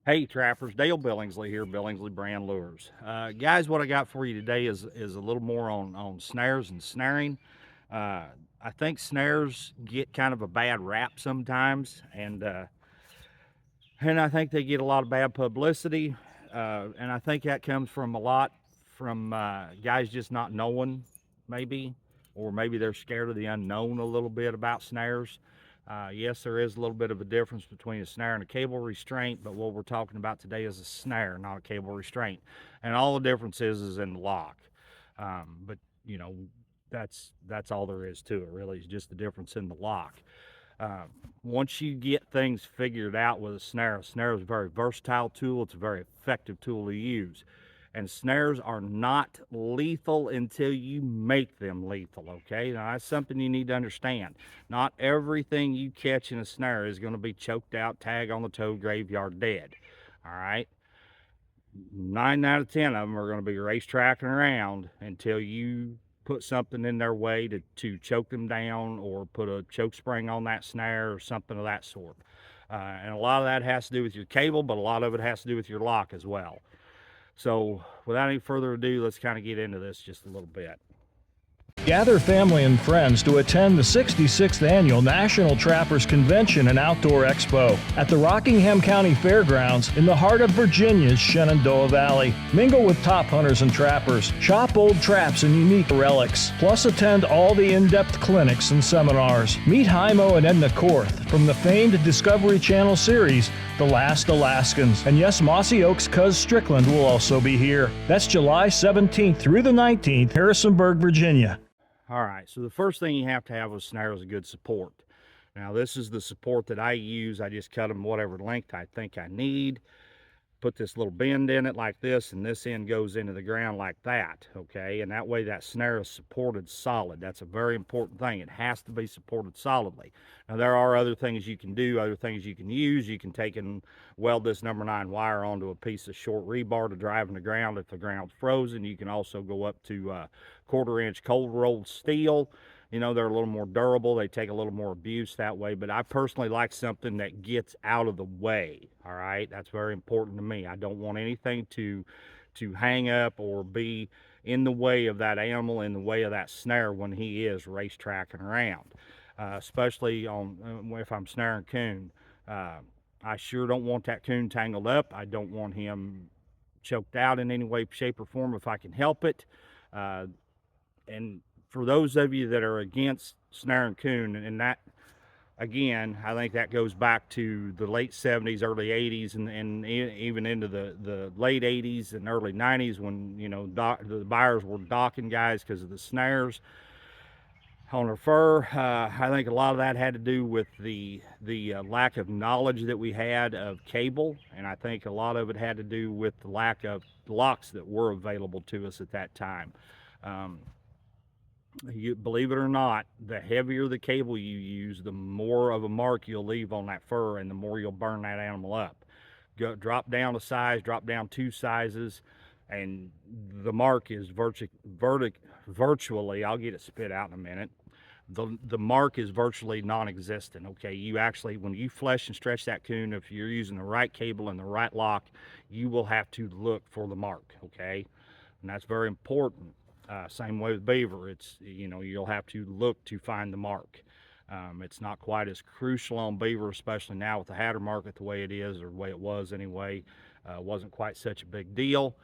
Hey trappers, Dale Billingsley here, Billingsley Brand Lures. Guys, what I got for you today is a little more on snares and snaring. I think snares get kind of a bad rap sometimes, and I think they get a lot of bad publicity. And I think that comes from a lot from guys just not knowing, maybe, or maybe they're scared of the unknown a little bit about snares. Yes, there is a little bit of a difference between a snare and a cable restraint, but what we're talking about today is a snare, not a cable restraint. And all the difference is in the lock. But you know, that's all there is to it. Really, is just the difference in the lock. Um, Once you get things figured out with a snare is a very versatile tool. It's a very effective tool to use. And snares are not lethal until you make them lethal, okay? Now, that's something you need to understand. Not everything you catch in a snare is going to be choked out, tag on the toe, graveyard dead, all right? 9 out of 10 of them are going to be racetracking around until you put something in their way to choke them down, or put a choke spring on that snare or something of that sort. And a lot of that has to do with your cable, but a lot of it has to do with your lock as well. So without any further ado, let's kind of get into this just a little bit. Gather family and friends to attend the 66th Annual National Trappers Convention and Outdoor Expo at the Rockingham County Fairgrounds in the heart of Virginia's Shenandoah Valley. Mingle with top hunters and trappers, shop old traps and unique relics, plus attend all the in-depth clinics and seminars. Meet Jaimo and Edna Korth from the famed Discovery Channel series, The Last Alaskans. And yes, Mossy Oak's Cuz Strickland will also be here. That's July 17th through the 19th, Harrisonburg, Virginia. All right, so the first thing you have to have with a snare is a good support. Now, this is the support that I use. I just cut them whatever length I think I need. Put this little bend in it like this, and this end goes into the ground like that, okay? And that way that snare is supported solid. That's a very important thing. It has to be supported solidly. Now, there are other things you can do, other things you can use. You can take and weld this number 9 wire onto a piece of short rebar to drive in the ground if the ground's frozen. You can also go up to 1/4 inch cold rolled steel. You know, they're a little more durable. They take a little more abuse that way. But I personally like something that gets out of the way. All right, that's very important to me. I don't want anything to hang up or be in the way of that animal, in the way of that snare when he is racetracking around. Especially on if I'm snaring coon. I sure don't want that coon tangled up. I don't want him choked out in any way, shape, or form if I can help it. And for those of you that are against snaring coon, and that, again, I think that goes back to the late 70s, early 80s, and even into the late 80s and early 90s when, you know, the buyers were docking guys because of the snares on their fur. I think a lot of that had to do with the lack of knowledge that we had of cable, and I think a lot of it had to do with the lack of locks that were available to us at that time. You believe it or not, the heavier the cable you use, the more of a mark you'll leave on that fur, and the more you'll burn that animal up. Drop down a size, drop down 2 sizes, and the mark is virtually, I'll get it spit out in a minute. The mark is virtually non-existent. Okay, you actually, when you flesh and stretch that coon, if you're using the right cable and the right lock, you will have to look for the mark. Okay, and that's very important. Same way with beaver. It's, you know, you'll have to look to find the mark. It's not quite as crucial on beaver, especially now with the hatter market the way it is, or the way it was anyway. Wasn't quite such a big deal.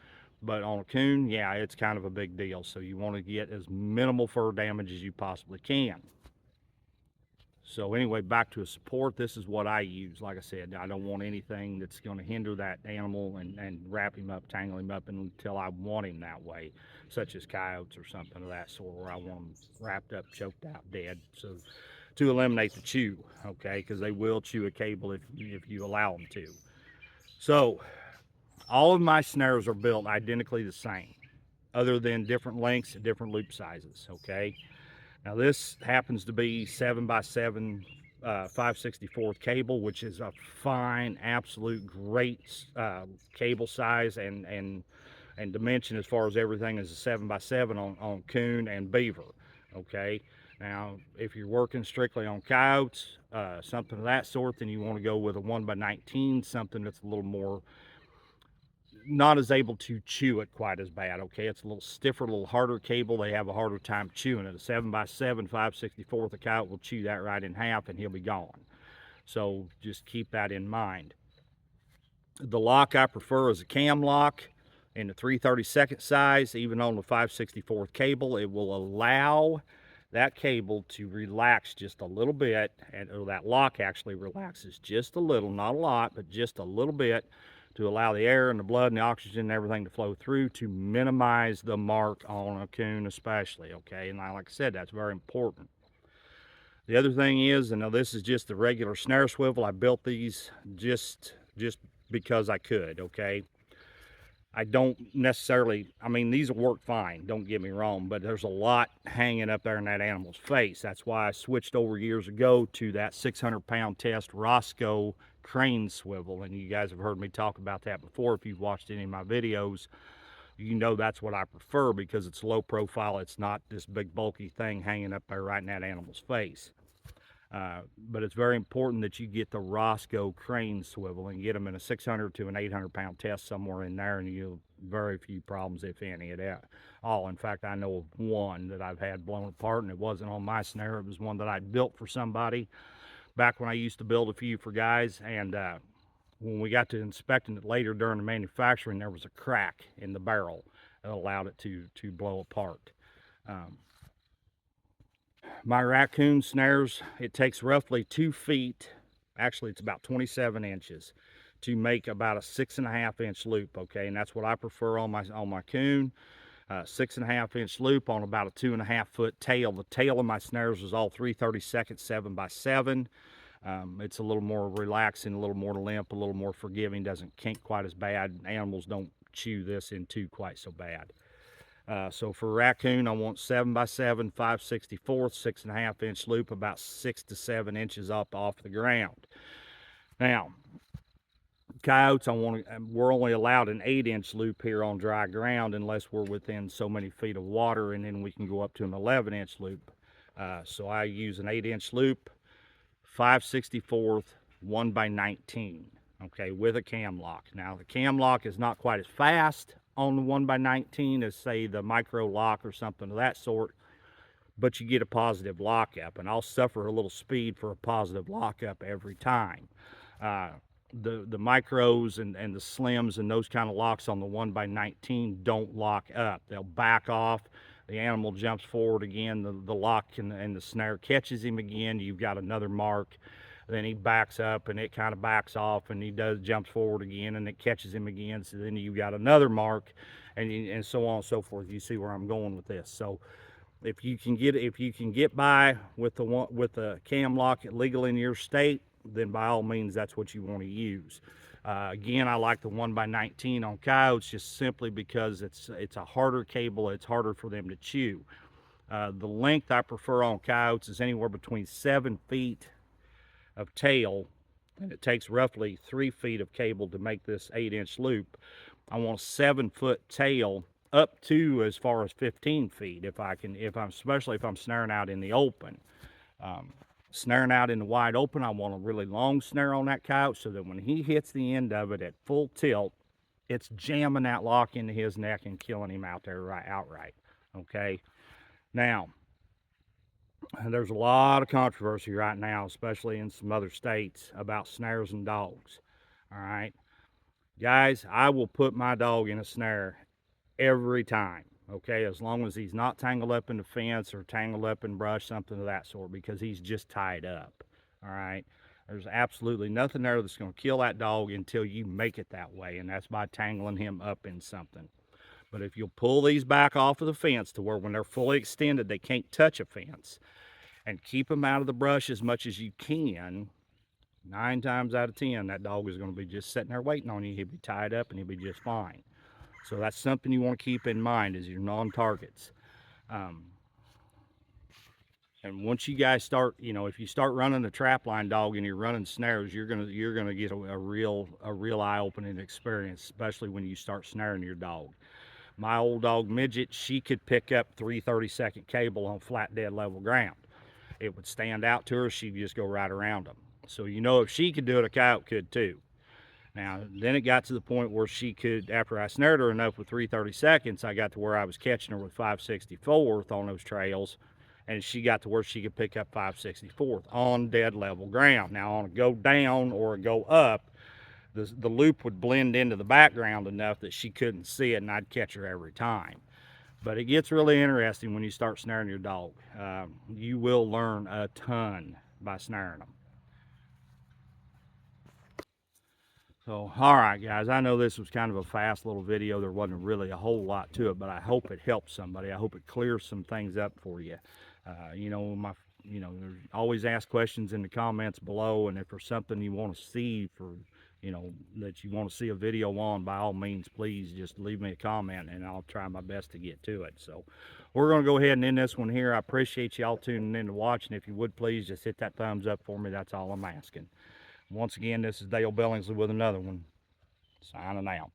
But on a coon, yeah, it's kind of a big deal. So you want to get as minimal fur damage as you possibly can. So anyway, back to a support, this is what I use. Like I said, I don't want anything that's going to hinder that animal and wrap him up, tangle him up until I want him that way, such as coyotes or something of that sort, where I want them wrapped up, choked out, dead. So to eliminate the chew, okay, because they will chew a cable if you allow them to. So all of my snares are built identically the same, other than different lengths and different loop sizes, okay? Now this happens to be 7x7 5/64 cable, which is a fine, absolute great cable size and dimension as far as everything is a 7x7 on coon and beaver. Okay, Now, if you're working strictly on coyotes, something of that sort, then you want to go with a 1x19, something that's a little more, not as able to chew it quite as bad, okay? It's a little stiffer, a little harder cable. They have a harder time chewing it. A 7x7, 5/64, the coyote will chew that right in half and he'll be gone. So just keep that in mind. The lock I prefer is a cam lock in the 3/32 size. Even on the 5/64 cable, it will allow that cable to relax just a little bit, and that lock actually relaxes just a little, not a lot, but just a little bit, to allow the air and the blood and the oxygen and everything to flow through to minimize the mark on a coon especially, okay? And like I said, that's very important. The other thing is, and now this is just the regular snare swivel. I built these just because I could, okay? I don't necessarily, I mean, these will work fine, don't get me wrong, but there's a lot hanging up there in that animal's face. That's why I switched over years ago to that 600-pound test Roscoe crane swivel. And you guys have heard me talk about that before. If you've watched any of my videos, you know that's what I prefer, because it's low profile. It's not this big bulky thing hanging up there right in that animal's face. But it's very important that you get the Roscoe crane swivel and get them in a 600 to an 800-pound test somewhere in there, and you'll very few problems, if any, at all. In fact, I know of one that I've had blown apart, and it wasn't on my snare. It was one that I built for somebody back when I used to build a few for guys, and when we got to inspecting it later during the manufacturing, there was a crack in the barrel that allowed it to blow apart. My raccoon snares, it takes roughly 2 feet, actually it's about 27 inches, to make about a 6.5-inch loop, okay? And that's what I prefer on my coon. 6.5-inch loop on about a 2.5-foot tail. The tail of my snares is all 3/32 7x7. It's a little more relaxing, a little more limp, a little more forgiving, doesn't kink quite as bad. Animals don't chew this into quite so bad. So for raccoon, I want 7x7, 5/64, 6.5-inch loop, about 6 to 7 inches up off the ground. Now, coyotes, we're only allowed an 8-inch loop here on dry ground unless we're within so many feet of water, and then we can go up to an 11-inch loop. So I use an 8-inch loop, 5/64, 1x19, okay, with a cam lock. Now, the cam lock is not quite as fast on the 1x19 as, say, the micro lock or something of that sort, but you get a positive lockup, and I'll suffer a little speed for a positive lockup every time. The micros and the slims and those kind of locks on the 1x19 don't lock up. They'll back off. The animal jumps forward again. The lock and the snare catches him again. You've got another mark. Then he backs up and it kind of backs off, and he jumps forward again, and it catches him again. So then you've got another mark, and so on and so forth. You see where I'm going with this. So if you can get by with the cam lock legal in your state, then by all means that's what you want to use. Again, I like the 1x19 on coyotes just simply because it's a harder cable. It's harder for them to chew. The length I prefer on coyotes is anywhere between 7 feet of tail, and it takes roughly 3 feet of cable to make this 8-inch loop. I want a 7-foot tail up to as far as 15 feet especially if I'm snaring out in the open. Snaring out in the wide open, I want a really long snare on that coyote so that when he hits the end of it at full tilt, it's jamming that lock into his neck and killing him out there outright, okay? Now, there's a lot of controversy right now, especially in some other states, about snares and dogs. All right, guys, I will put my dog in a snare every time, okay, as long as he's not tangled up in the fence or tangled up in brush, something of that sort, because he's just tied up. All right, there's absolutely nothing there that's going to kill that dog until you make it that way, and that's by tangling him up in something. But if you'll pull these back off of the fence to where when they're fully extended they can't touch a fence, and keep them out of the brush as much as you can, 9 times out of 10 that dog is going to be just sitting there waiting on you. He'll be tied up and he'll be just fine. So that's something you want to keep in mind as your non-targets. And once you guys start, if you start running a trap line dog and you're running snares, you're gonna get a real eye-opening experience, especially when you start snaring your dog. My old dog Midget, she could pick up 3/32 cable on flat dead level ground. it would stand out to her. She'd just go right around them. So you know, if she could do it, a coyote could too. Now, then it got to the point where she could, after I snared her enough with 3/32, I got to where I was catching her with 5/64 on those trails, and she got to where she could pick up 5/64 on dead level ground. Now, on a go down or a go up, the loop would blend into the background enough that she couldn't see it, and I'd catch her every time. But it gets really interesting when you start snaring your dog. You will learn a ton by snaring them. So, all right, guys, I know this was kind of a fast little video. There wasn't really a whole lot to it, but I hope it helps somebody. I hope it clears some things up for you. You know, always ask questions in the comments below, and if there's something you want to see that you want to see a video on, by all means, please just leave me a comment, and I'll try my best to get to it. So, we're going to go ahead and end this one here. I appreciate y'all tuning in to watching. If you would, please just hit that thumbs up for me. That's all I'm asking. Once again, this is Dale Billingsley with another one. Signing out.